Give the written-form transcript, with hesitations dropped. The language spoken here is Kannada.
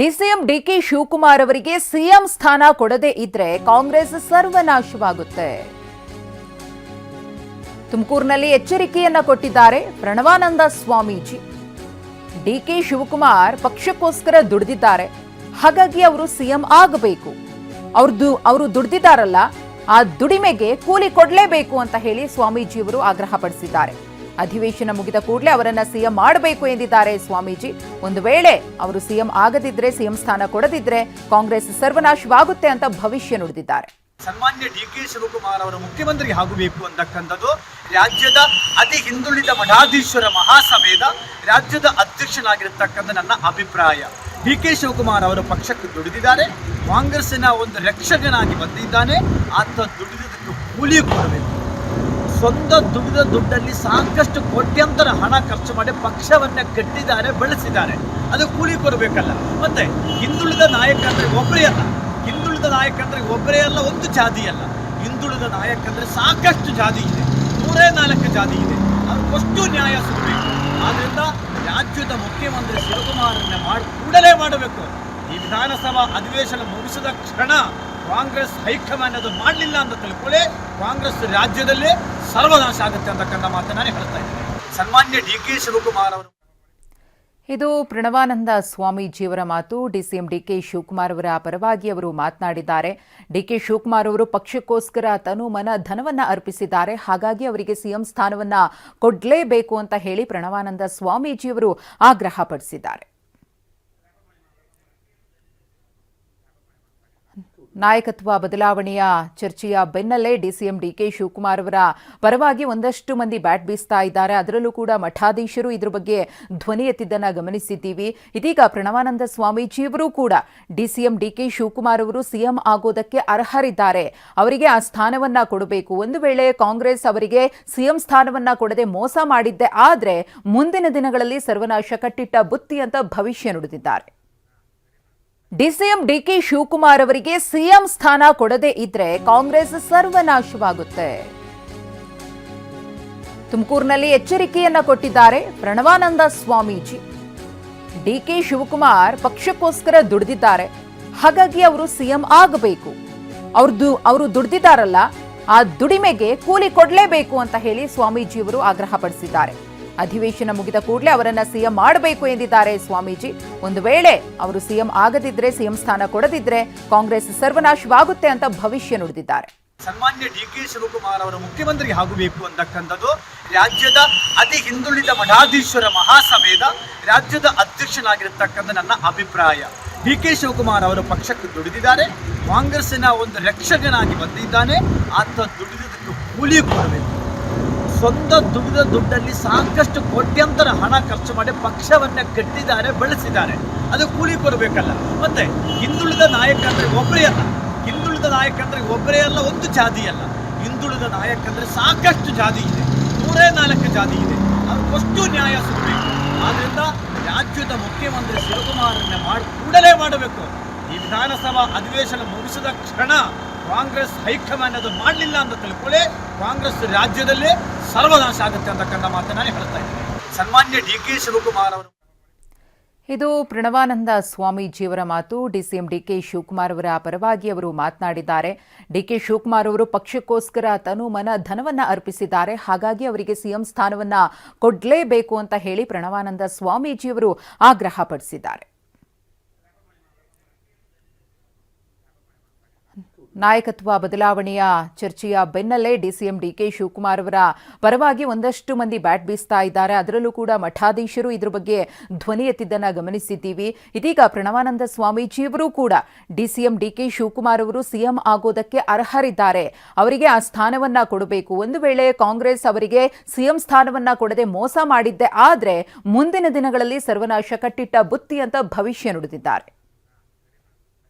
ಡಿಸಿಎಂ ಡಿಕೆ ಶಿವಕುಮಾರ್ ಅವರಿಗೆ ಸಿಎಂ ಸ್ಥಾನ ಕೊಡದೇ ಇದ್ರೆ ಕಾಂಗ್ರೆಸ್ ಸರ್ವನಾಶವಾಗುತ್ತೆ. ತುಮಕೂರಿನಲ್ಲಿ ಎಚ್ಚರಿಕೆಯನ್ನ ಕೊಟ್ಟಿದ್ದಾರೆ ಪ್ರಣವಾನಂದ ಸ್ವಾಮೀಜಿ. ಡಿಕೆ ಶಿವಕುಮಾರ್ ಪಕ್ಷಕ್ಕೋಸ್ಕರ ದುಡಿದಿದ್ದಾರೆ, ಹಾಗಾಗಿ ಅವರು ಸಿಎಂ ಆಗಬೇಕು. ಅವರು ದುಡಿದಿದ್ದಾರಲ್ಲ, ಆ ದುಡಿಮೆಗೆ ಕೂಲಿ ಕೊಡಲೇಬೇಕು ಅಂತ ಹೇಳಿ ಸ್ವಾಮೀಜಿಯವರು ಆಗ್ರಹಪಡಿಸಿದ್ದಾರೆ. ಅಧಿವೇಶನ ಮುಗಿದ ಕೂಡಲೇ ಅವರನ್ನ ಸಿಎಂ ಮಾಡಬೇಕು ಎಂದಿದ್ದಾರೆ ಸ್ವಾಮೀಜಿ. ಒಂದು ವೇಳೆ ಅವರು ಸಿಎಂ ಆಗದಿದ್ರೆ, ಸಿಎಂ ಸ್ಥಾನ ಕೊಡದಿದ್ರೆ ಕಾಂಗ್ರೆಸ್ ಸರ್ವನಾಶವಾಗುತ್ತೆ ಅಂತ ಭವಿಷ್ಯ ನುಡಿದಿದ್ದಾರೆ. ಸನ್ಮಾನ್ಯ ಡಿಕೆ ಶಿವಕುಮಾರ್ ಅವರು ಮುಖ್ಯಮಂತ್ರಿ ಆಗಬೇಕು ಅಂತಕ್ಕಂಥದ್ದು ರಾಜ್ಯದ ಅತಿ ಹಿಂದುಳಿದ ಮಠಾಧೀಶ್ವರ ಮಹಾಸಭೆಯ ರಾಜ್ಯದ ಅಧ್ಯಕ್ಷನಾಗಿರತಕ್ಕಂಥ ನನ್ನ ಅಭಿಪ್ರಾಯ. ಡಿಕೆ ಶಿವಕುಮಾರ್ ಅವರು ಪಕ್ಷಕ್ಕೆ ದುಡಿದಿದ್ದಾರೆ, ಕಾಂಗ್ರೆಸ್ಸಿನ ಒಂದು ರಕ್ಷಕನಾಗಿ ಬಂದಿದ್ದಾನೆ. ಆತ ದುಡಿದಕ್ಕೆ ಕೂಲಿ ಕೊಡಬೇಕು. ಸ್ವಂತ ದುಡಿದ ದುಡ್ಡಲ್ಲಿ ಸಾಕಷ್ಟು ಕೋಟ್ಯಾಂತರ ಹಣ ಖರ್ಚು ಮಾಡಿ ಪಕ್ಷವನ್ನ ಕಟ್ಟಿದ್ದಾರೆ, ಬೆಳೆಸಿದ್ದಾರೆ. ಅದು ಕೂಲಿ ಕೊಡಬೇಕಲ್ಲ. ಮತ್ತೆ ಹಿಂದುಳಿದ ನಾಯಕ ಅಂದ್ರೆ ಒಬ್ಬರೇ ಅಲ್ಲ, ಹಿಂದುಳಿದ ನಾಯಕ ಅಂದ್ರೆ ಒಬ್ಬರೇ ಅಲ್ಲ, ಒಂದು ಜಾತಿ ಅಲ್ಲ. ಹಿಂದುಳಿದ ನಾಯಕ ಅಂದ್ರೆ ಸಾಕಷ್ಟು ಜಾತಿ ಇದೆ, 104 ಜಾತಿ ಇದೆ. ಅದಕ್ಕಷ್ಟು ನ್ಯಾಯ ಸಿಗಬೇಕು. ಆದ್ರಿಂದ ರಾಜ್ಯದ ಮುಖ್ಯಮಂತ್ರಿ ಶಿವಕುಮಾರನ್ನ ಕೂಡಲೇ ಮಾಡಬೇಕು. ಈ ವಿಧಾನಸಭಾ ಅಧಿವೇಶನ ಮುಗಿಸಿದ ಕ್ಷಣ ಕಾಂಗ್ರೆಸ್ ಹೈಕಮಾಂಡ್ ಅದು ಮಾಡಲಿಲ್ಲ ಅಂತ ತಿಳ್ಕೊಳ್ಳಿ, ಕಾಂಗ್ರೆಸ್ ರಾಜ್ಯದಲ್ಲಿ ಸರ್ವನಾಶ ಆಗುತ್ತೆ ಅಂತಕ್ಕಂಥ ಮಾತನ್ನ ನಾನು ಹೇಳ್ತಾ ಇದ್ದೇನೆ. ಸನ್ಮಾನ್ಯ ಡಿಕೆ ಶಿವಕುಮಾರ್ ಅವರು. ಇದು ಪ್ರಣವಾನಂದ ಸ್ವಾಮೀಜಿಯವರ ಮಾತು. ಡಿಸಿಎಂ ಡಿಕೆ ಶಿವಕುಮಾರ್ ಅವರ ಪರವಾಗಿ ಅವರು ಮಾತನಾಡಿದ್ದಾರೆ. ಡಿಕೆ ಶಿವಕುಮಾರ್ ಅವರು ಪಕ್ಷಕ್ಕೋಸ್ಕರ ತನು ಮನ ಧನವನ್ನ ಅರ್ಪಿಸಿದ್ದಾರೆ, ಹಾಗಾಗಿ ಅವರಿಗೆ ಸಿಎಂ ಸ್ಥಾನವನ್ನ ಕೊಡಲೇಬೇಕು ಅಂತ ಹೇಳಿ ಪ್ರಣವಾನಂದ ಸ್ವಾಮೀಜಿಯವರು ಆಗ್ರಹಪಡಿಸಿದ್ದಾರೆ. ನಾಯಕತ್ವ ಬದಲಾವಣೆಯ ಚರ್ಚೆಯ ಬೆನ್ನಲ್ಲೇ ಡಿಸಿಎಂ ಡಿಕೆ ಶಿವಕುಮಾರ್ ಅವರ ಪರವಾಗಿ ಒಂದಷ್ಟು ಮಂದಿ ಬ್ಯಾಟ್ ಬೀಸ್ತಾ ಇದ್ದಾರೆ. ಅದರಲ್ಲೂ ಕೂಡ ಮಠಾಧೀಶರು ಇದ್ರ ಬಗ್ಗೆ ಧ್ವನಿ ಎತ್ತಿದ್ದನ್ನ ಗಮನಿಸಿದ್ದೀವಿ. ಇದೀಗ ಪ್ರಣವಾನಂದ ಸ್ವಾಮೀಜಿಯವರು ಕೂಡ ಡಿಸಿಎಂ ಡಿಕೆ ಶಿವಕುಮಾರ್ ಅವರು ಸಿಎಂ ಆಗೋದಕ್ಕೆ ಅರ್ಹರಿದ್ದಾರೆ, ಅವರಿಗೆ ಆ ಸ್ಥಾನವನ್ನ ಕೊಡಬೇಕು. ಒಂದು ವೇಳೆ ಕಾಂಗ್ರೆಸ್ ಅವರಿಗೆ ಸಿಎಂ ಸ್ಥಾನವನ್ನ ಕೊಡದೆ ಮೋಸ ಮಾಡಿದ್ದೆ ಆದ್ರೆ ಮುಂದಿನ ದಿನಗಳಲ್ಲಿ ಸರ್ವನಾಶ ಕಟ್ಟಿಟ್ಟ ಬುತ್ತಿ ಅಂತ ಭವಿಷ್ಯ ನುಡಿದಿದ್ದಾರೆ. ಡಿಸಿಎಂ ಡಿಕೆ ಶಿವಕುಮಾರ್ ಅವರಿಗೆ ಸಿಎಂ ಸ್ಥಾನ ಕೊಡದೇ ಇದ್ರೆ ಕಾಂಗ್ರೆಸ್ ಸರ್ವನಾಶವಾಗುತ್ತೆ. ತುಮಕೂರಿನಲ್ಲಿ ಎಚ್ಚರಿಕೆಯನ್ನ ಕೊಟ್ಟಿದ್ದಾರೆ ಪ್ರಣವಾನಂದ ಸ್ವಾಮೀಜಿ. ಡಿಕೆ ಶಿವಕುಮಾರ್ ಪಕ್ಷಕ್ಕೋಸ್ಕರ ದುಡಿದಿದ್ದಾರೆ, ಹಾಗಾಗಿ ಅವರು ಸಿಎಂ ಆಗಬೇಕು. ಅವರು ದುಡಿದಿದ್ದಾರಲ್ಲ, ಆ ದುಡಿಮೆಗೆ ಕೂಲಿ ಕೊಡಲೇಬೇಕು ಅಂತ ಹೇಳಿ ಸ್ವಾಮೀಜಿಯವರು ಆಗ್ರಹಪಡಿಸಿದ್ದಾರೆ. ಅಧಿವೇಶನ ಮುಗಿದ ಕೂಡಲೇ ಅವರನ್ನ ಸಿಎಂ ಮಾಡಬೇಕು ಎಂದಿದ್ದಾರೆ ಸ್ವಾಮೀಜಿ. ಒಂದು ವೇಳೆ ಅವರು ಸಿಎಂ ಆಗದಿದ್ರೆ, ಸಿಎಂ ಸ್ಥಾನ ಕೊಡದಿದ್ರೆ ಕಾಂಗ್ರೆಸ್ ಸರ್ವನಾಶವಾಗುತ್ತೆ ಅಂತ ಭವಿಷ್ಯ ನುಡಿದಿದ್ದಾರೆ. ಸನ್ಮಾನ್ಯ ಡಿಕೆ ಶಿವಕುಮಾರ್ ಅವರು ಮುಖ್ಯಮಂತ್ರಿ ಆಗಬೇಕು ಅಂತಕ್ಕಂಥದ್ದು ರಾಜ್ಯದ ಅತಿ ಹಿಂದುಳಿದ ಮಠಾಧೀಶ್ವರ ಮಹಾಸಭೆಯ ರಾಜ್ಯದ ಅಧ್ಯಕ್ಷನಾಗಿರತಕ್ಕಂಥ ನನ್ನ ಅಭಿಪ್ರಾಯ. ಡಿಕೆ ಶಿವಕುಮಾರ್ ಅವರು ಪಕ್ಷಕ್ಕೆ ದುಡಿದಿದ್ದಾರೆ, ಕಾಂಗ್ರೆಸ್ಸಿನ ಒಂದು ರಕ್ಷಕನಾಗಿ ಬಂದಿದ್ದಾನೆ. ಆತ ದುಡಿದಕ್ಕೆ ಕೂಲಿ ಕೊಡಬೇಕು. ಸ್ವಂತ ದುಡಿದ ದುಡ್ಡಲ್ಲಿ ಸಾಕಷ್ಟು ಕೋಟ್ಯಾಂತರ ಹಣ ಖರ್ಚು ಮಾಡಿ ಪಕ್ಷವನ್ನ ಕಟ್ಟಿದ್ದಾರೆ, ಬೆಳೆಸಿದ್ದಾರೆ. ಅದು ಕೂಲಿ ಕೊಡಬೇಕಲ್ಲ. ಮತ್ತೆ ಹಿಂದುಳಿದ ನಾಯಕ ಅಂದ್ರೆ ಒಬ್ಬರೇ ಅಲ್ಲ, ಹಿಂದುಳಿದ ನಾಯಕ ಅಂದ್ರೆ ಒಬ್ಬರೇ ಅಲ್ಲ, ಒಂದು ಜಾತಿ ಅಲ್ಲ. ಹಿಂದುಳಿದ ನಾಯಕ ಅಂದ್ರೆ ಸಾಕಷ್ಟು ಜಾತಿ ಇದೆ, 104 ಜಾತಿ ಇದೆ. ಅದಕ್ಕಷ್ಟು ನ್ಯಾಯ ಸಿಗಬೇಕು. ಆದ್ರಿಂದ ರಾಜ್ಯದ ಮುಖ್ಯಮಂತ್ರಿ ಶಿವಕುಮಾರನ್ನ ಕೂಡಲೇ ಮಾಡಬೇಕು. ಈ ವಿಧಾನಸಭಾ ಅಧಿವೇಶನ ಮುಗಿಸಿದ ಕ್ಷಣ ಕಾಂಗ್ರೆಸ್ ಹೈಕಮಾಂಡ್ ಅದು ಮಾಡಲಿಲ್ಲ ಅಂತ ತಿಳ್ಕೊಳ್ಳಿ, ಕಾಂಗ್ರೆಸ್ ರಾಜ್ಯದಲ್ಲಿ ಸರ್ವನಾಶ ಆಗುತ್ತೆ ಅಂತಕ್ಕಂಥ ಮಾತನ್ನ ನಾನು ಹೇಳ್ತಾ ಇದ್ದೇನೆ. ಸನ್ಮಾನ್ಯ ಡಿಕೆ ಶಿವಕುಮಾರ್ ಅವರು. ಇದು ಪ್ರಣವಾನಂದ ಸ್ವಾಮೀಜಿಯವರ ಮಾತು. ಡಿಸಿಎಂ ಡಿಕೆ ಶಿವಕುಮಾರ್ ಅವರ ಪರವಾಗಿ ಅವರು ಮಾತನಾಡಿದ್ದಾರೆ. ಡಿಕೆ ಶಿವಕುಮಾರ್ ಅವರು ಪಕ್ಷಕ್ಕೋಸ್ಕರ ತನು ಮನ ಧನವನ್ನ ಅರ್ಪಿಸಿದ್ದಾರೆ, ಹಾಗಾಗಿ ಅವರಿಗೆ ಸಿಎಂ ಸ್ಥಾನವನ್ನ ಕೊಡಲೇಬೇಕು ಅಂತ ಹೇಳಿ ಪ್ರಣವಾನಂದ ಸ್ವಾಮೀಜಿಯವರು ಆಗ್ರಹಪಡಿಸಿದ್ದಾರೆ. ನಾಯಕತ್ವ ಬದಲಾವಣೆಯ ಚರ್ಚೆಯ ಬೆನ್ನಲ್ಲೇ ಡಿಸಿಎಂ ಡಿಕೆ ಶಿವಕುಮಾರ್ ಅವರ ಪರವಾಗಿ ಒಂದಷ್ಟು ಮಂದಿ ಬ್ಯಾಟ್ ಬೀಸ್ತಾ ಇದ್ದಾರೆ. ಅದರಲ್ಲೂ ಕೂಡ ಮಠಾಧೀಶರು ಇದ್ರ ಬಗ್ಗೆ ಧ್ವನಿ ಎತ್ತಿದ್ದನ್ನ ಗಮನಿಸಿದ್ದೀವಿ. ಇದೀಗ ಪ್ರಣವಾನಂದ ಸ್ವಾಮೀಜಿಯವರು ಕೂಡ ಡಿಸಿಎಂ ಡಿಕೆ ಶಿವಕುಮಾರ್ ಅವರು ಸಿಎಂ ಆಗೋದಕ್ಕೆ ಅರ್ಹರಿದ್ದಾರೆ, ಅವರಿಗೆ ಆ ಸ್ಥಾನವನ್ನ ಕೊಡಬೇಕು. ಒಂದು ವೇಳೆ ಕಾಂಗ್ರೆಸ್ ಅವರಿಗೆ ಸಿಎಂ ಸ್ಥಾನವನ್ನ ಕೊಡದೆ ಮೋಸ ಮಾಡಿದ್ದೆ ಆದ್ರೆ ಮುಂದಿನ ದಿನಗಳಲ್ಲಿ ಸರ್ವನಾಶ ಕಟ್ಟಿಟ್ಟ ಬುತ್ತಿ ಅಂತ ಭವಿಷ್ಯ ನುಡಿದಿದ್ದಾರೆ.